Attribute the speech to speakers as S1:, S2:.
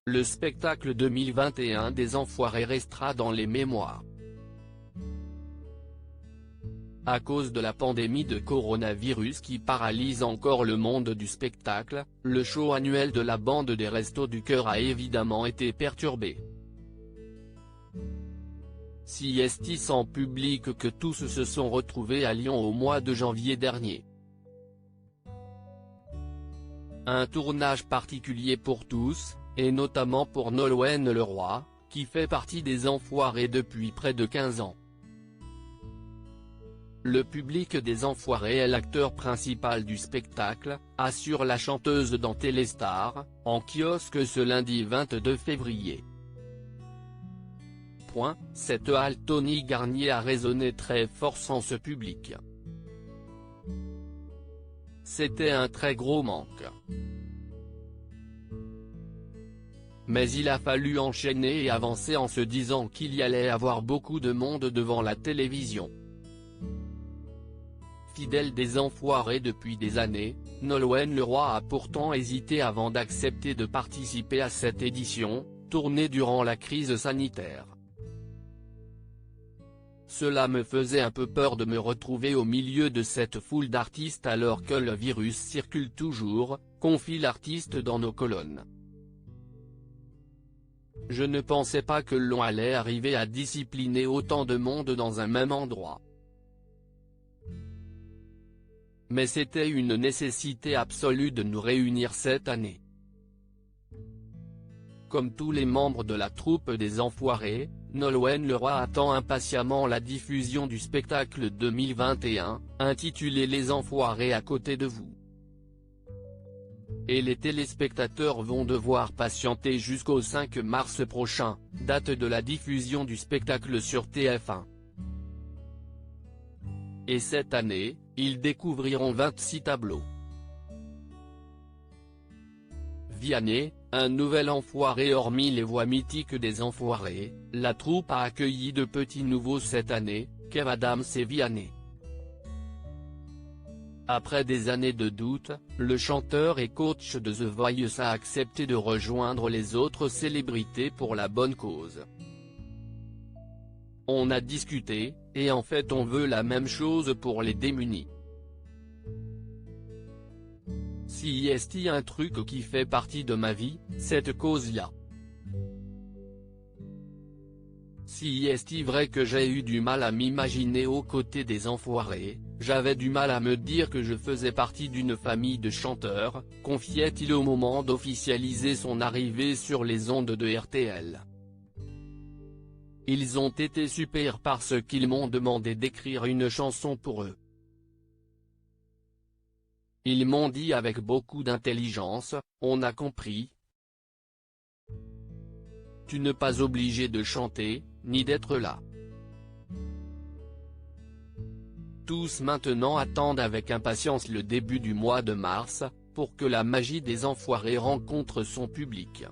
S1: le spectacle 2021 des Enfoirés restera dans les mémoires. À cause de la pandémie de coronavirus qui paralyse encore le monde du spectacle, le show annuel de la bande des Restos du Cœur a évidemment été perturbé. Si est-il sans public que tous se sont retrouvés à Lyon au mois de janvier dernier. Un tournage particulier pour tous, et notamment pour Nolwenn Leroy, qui fait partie des Enfoirés depuis près de 15 ans. Le public des Enfoirés est l'acteur principal du spectacle, assure la chanteuse dans Téléstar, en kiosque ce lundi 22 février. Cette halte Tony Garnier a résonné très fort sans ce public. C'était un très gros manque. Mais il a fallu enchaîner et avancer en se disant qu'il y allait avoir beaucoup de monde devant la télévision. Fidèle des Enfoirés depuis des années, Nolwenn Leroy a pourtant hésité avant d'accepter de participer à cette édition, tournée durant la crise sanitaire. Cela me faisait un peu peur de me retrouver au milieu de cette foule d'artistes alors que le virus circule toujours, confie l'artiste dans nos colonnes. Je ne pensais pas que l'on allait arriver à discipliner autant de monde dans un même endroit. Mais c'était une nécessité absolue de nous réunir cette année. Comme tous les membres de la troupe des Enfoirés, Nolwenn Leroy attend impatiemment la diffusion du spectacle 2021, intitulé Les Enfoirés à côté de vous. Et les téléspectateurs vont devoir patienter jusqu'au 5 mars prochain, date de la diffusion du spectacle sur TF1. Et cette année, ils découvriront 26 tableaux. Vianney, un nouvel enfoiré. Hormis les voix mythiques des Enfoirés, la troupe a accueilli de petits nouveaux cette année, Kev Adams et Vianney. Après des années de doute, le chanteur et coach de The Voice a accepté de rejoindre les autres célébrités pour la bonne cause. On a discuté, et en fait on veut la même chose pour les démunis. Si est-il un truc qui fait partie de ma vie, cette cause-là. Si est-il vrai que j'ai eu du mal à m'imaginer aux côtés des Enfoirés, j'avais du mal à me dire que je faisais partie d'une famille de chanteurs, confiait-il au moment d'officialiser son arrivée sur les ondes de RTL. Ils ont été super parce qu'ils m'ont demandé d'écrire une chanson pour eux. Ils m'ont dit avec beaucoup d'intelligence, on a compris. Tu n'es pas obligé de chanter, ni d'être là. Tous maintenant attendent avec impatience le début du mois de mars, pour que la magie des Enfoirés rencontre son public.